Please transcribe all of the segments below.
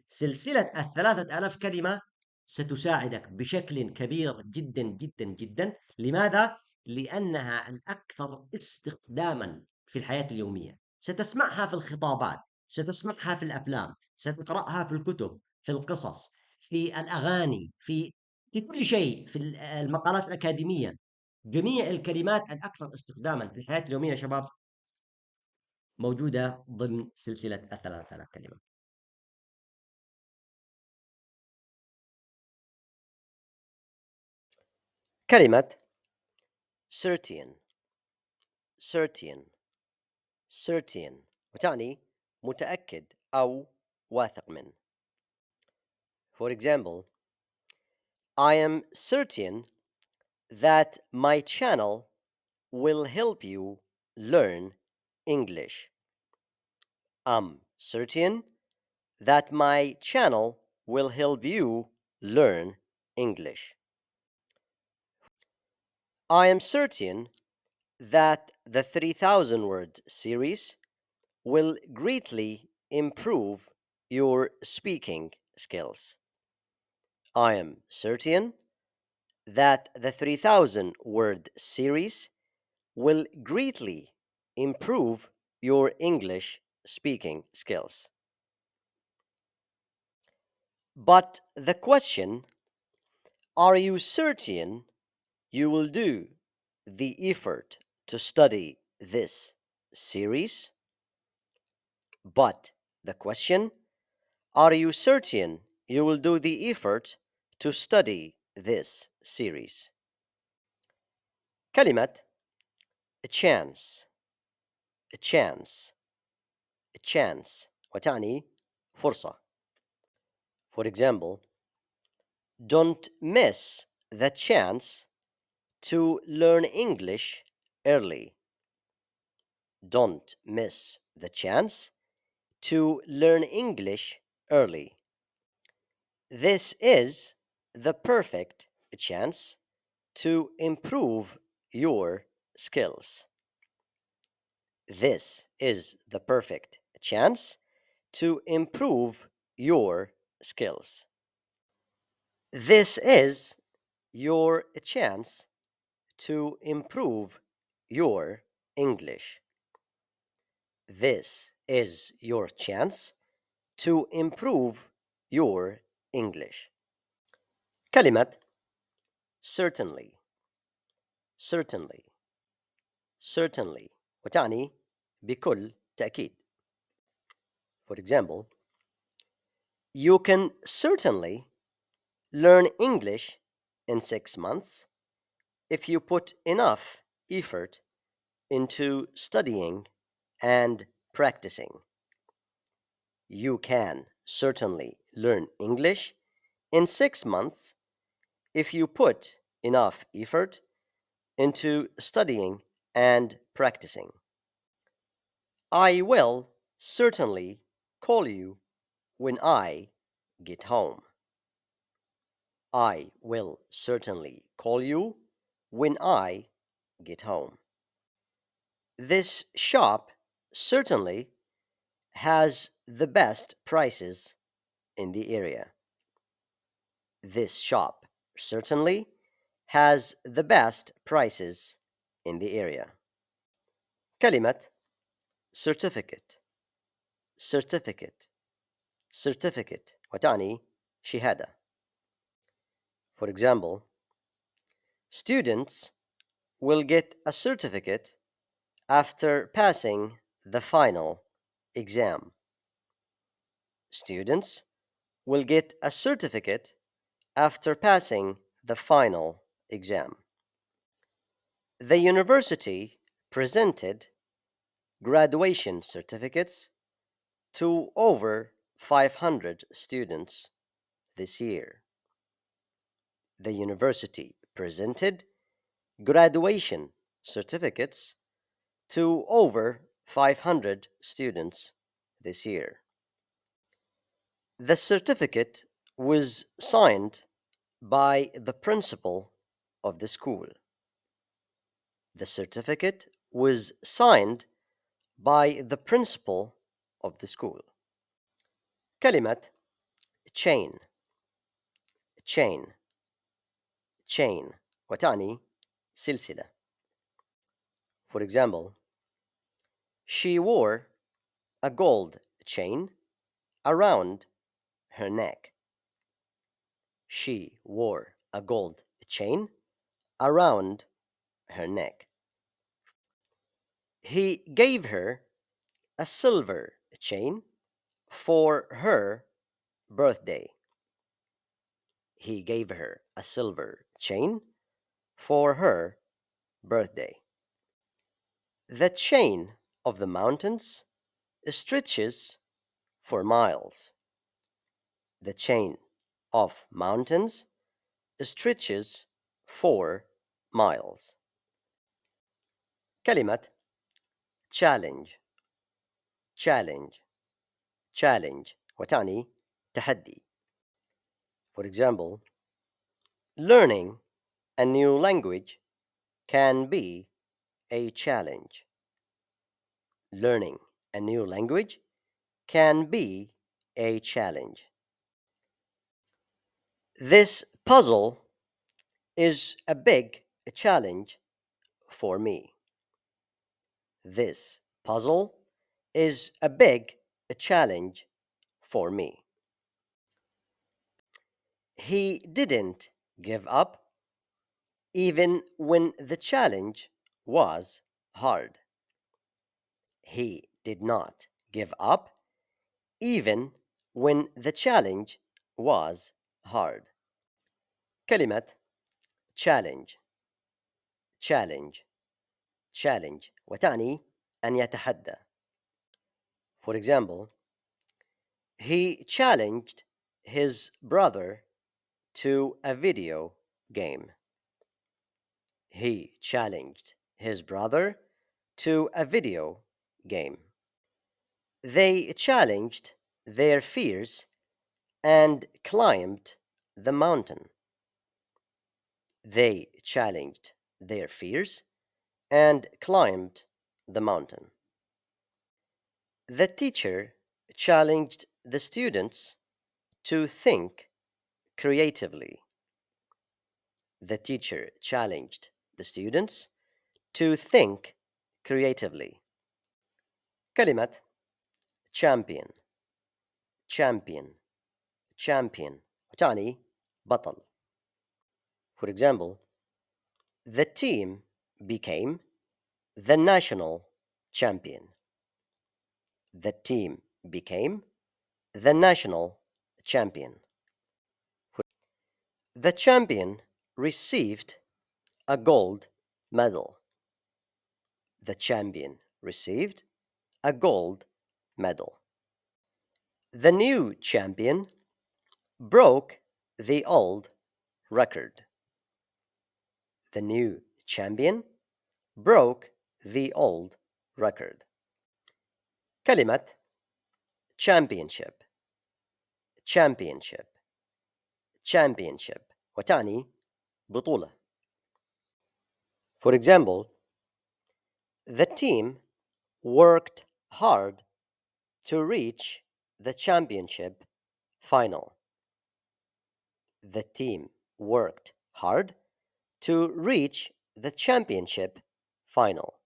سلسلة ال3000 كلمة ستساعدك بشكل كبير جدًا، جدًا، جدًا. لماذا؟ لأنها الأكثر استخدامًا في الحياة اليومية. ستسمعها في الخطابات، ستسمعها في الأفلام، ستقرأها في الكتب، في القصص، في الأغاني، في كل شيء، في المقالات الأكاديمية. جميع الكلمات الأكثر استخدامًا في الحياة اليومية يا شباب موجودة ضمن سلسلة ال3000 كلمة. كلمة certain certain certain وتعني متأكد أو واثق من. For example, I am certain that my channel will help you learn English. I'm certain that my channel will help you learn English. I am certain that the 3000 word series will greatly improve your speaking skills. I am certain that the 3000 word series will greatly improve your English speaking skills. But the question, are you certain you will do the effort to study this series? But the question, are you certain you will do the effort to study this series? كلمة a chance a chance a chance وتعني فرصة. For example, don't miss the chance to learn English early. Don't miss the chance to learn English early. This is the perfect chance to improve your skills. This is the perfect chance to improve your skills. This is your chance to improve your English. This is your chance to improve your English. كلمة certainly certainly certainly وتعني بكل تأكيد. For example, you can certainly learn English in 6 months if you put enough effort into studying and practicing. You can certainly learn English in 6 months if you put enough effort into studying and practicing. I will certainly call you when I get home. I will certainly call you when I get home. This shop certainly has the best prices in the area. This shop certainly has the best prices in the area. كلمة certificate certificate certificate وتعني شهادة. For example, students will get a certificate after passing the final exam. Students will get a certificate after passing the final exam. The university presented graduation certificates to over 500 students this year. The university presented graduation certificates to over 500 students this year. The certificate was signed by the principal of the school. The certificate was signed by the principal of the school. كلمة chain chain chain وتعني سلسلة. For example, she wore a gold chain around her neck. She wore a gold chain around her neck. He gave her a silver chain for her birthday. He gave her a silver chain for her birthday. The chain of the mountains stretches for miles. The chain of mountains stretches for miles. كلمة challenge challenge challenge وتعني تحدي. For example, learning a new language can be a challenge. Learning a new language can be a challenge. This puzzle is a big challenge for me. This puzzle is a big challenge for me. He didn't give up even when the challenge was hard. He did not give up even when the challenge was hard. كلمة challenge challenge challenge وتعني أن يتحدى. For example, he challenged his brother to a video game. He challenged his brother to a video game. They challenged their fears and climbed the mountain. They challenged their fears and climbed the mountain. The teacher challenged the students to think creatively. The teacher challenged the students to think creatively. كلمة champion champion champion وتعني بطل. For example, the team became the national champion. The team became the national champion. The champion received a gold medal. The champion received a gold medal. The new champion broke the old record. The new champion broke the old record. كلمة championship championship championship وتعني بطولة. For example, the team worked hard to reach the championship final. The team worked hard to reach the championship final.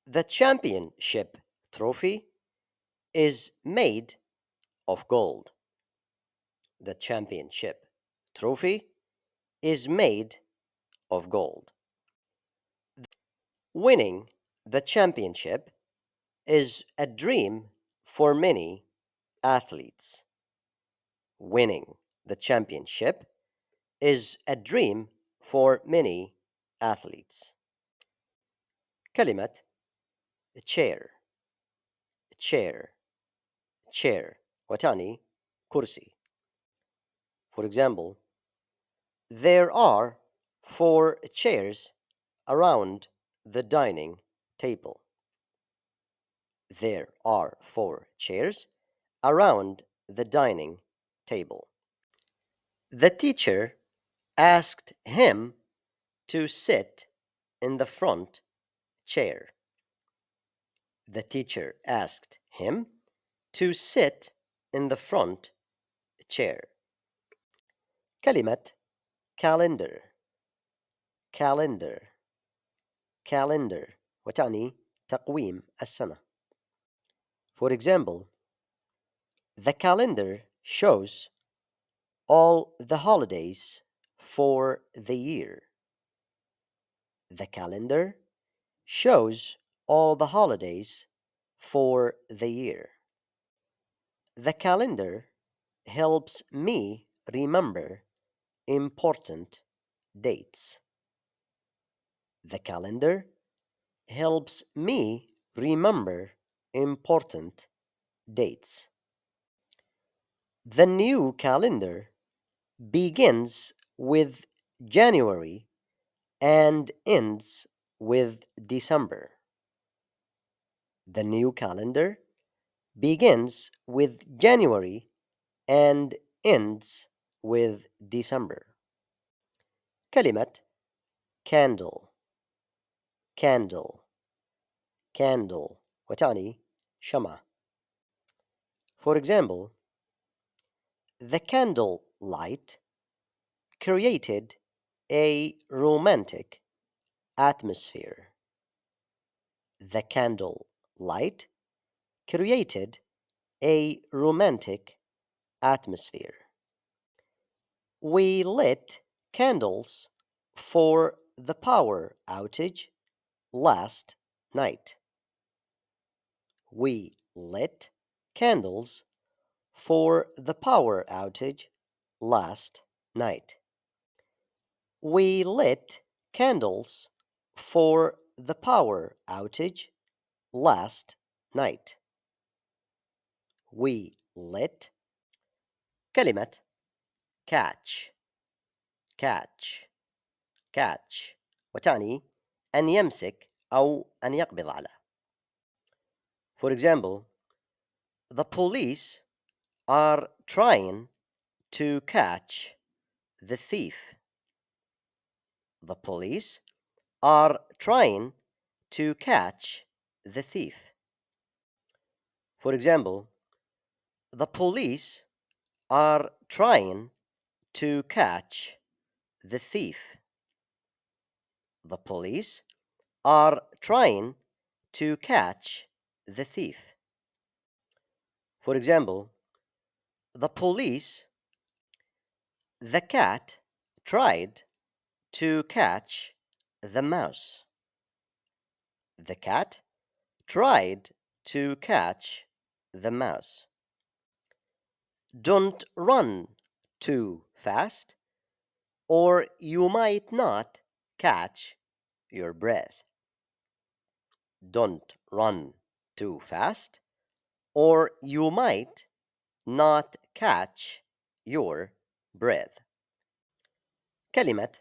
The championship trophy is made of gold. The championship trophy is made of gold. Winning the championship is a dream for many athletes. Winning the championship is a dream for many athletes. كلمة chair chair chair وتعني كرسي. For example, there are 4 chairs around the dining table. There are 4 chairs around the dining table. The teacher asked him to sit in the front chair. The teacher asked him to sit in the front chair. كلمة calendar calendar calendar وتعني تقويم السنة. For example, the calendar shows all the holidays for the year. The calendar shows all the holidays for the year. The calendar helps me remember important dates. The calendar helps me remember important dates. The new calendar begins with January and ends with December. The new calendar begins with January and ends with December. كلمة candle candle candle وتعني شمعة. For example, the candle light created a romantic atmosphere. The candle light created a romantic atmosphere. We lit candles for the power outage last night. We lit candles for the power outage last night. We lit candles for the power outage last night. We lit. كلمة catch catch catch وتعني أن يمسك أو أن يقبض على. For example, the police are trying to catch the thief. The police are trying to catch the thief. For example, the police are trying to catch the thief. The police are trying to catch the thief. For example, the cat tried to catch the mouse. The cat tried to catch the mouse. Don't run too fast, or you might not catch your breath. Don't run too fast, or you might not catch your breath. كلمة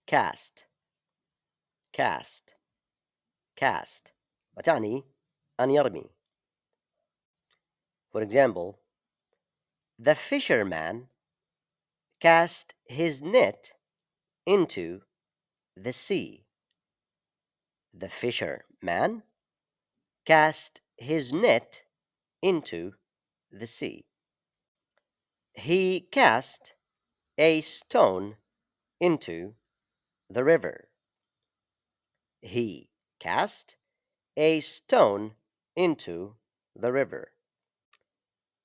cast cast cast وتعني أن يرمي. For example, the fisherman cast his net into the sea. The fisherman cast his net into the sea. He cast a stone into the river. He cast a stone into the river.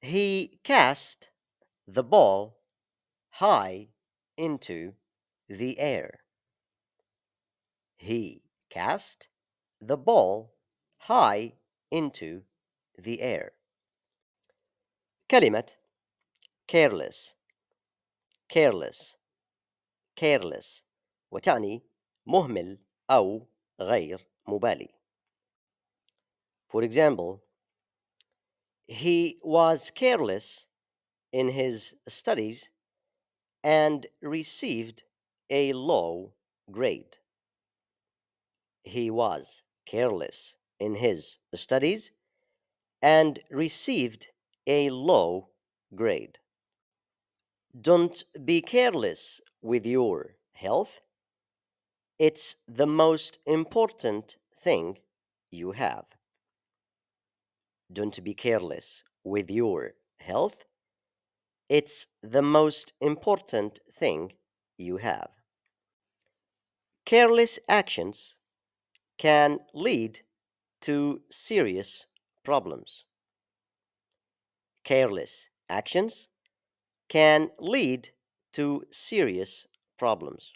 He cast the ball high into the air. He cast the ball high into the air. كلمة careless careless careless وتعني مهمل أو غير مبالي. For example, he was careless in his studies and received a low grade. He was careless in his studies and received a low grade. Don't be careless with your health. It's the most important thing you have. Don't be careless with your health. It's the most important thing you have. Careless actions can lead to serious problems. Careless actions can lead to serious problems.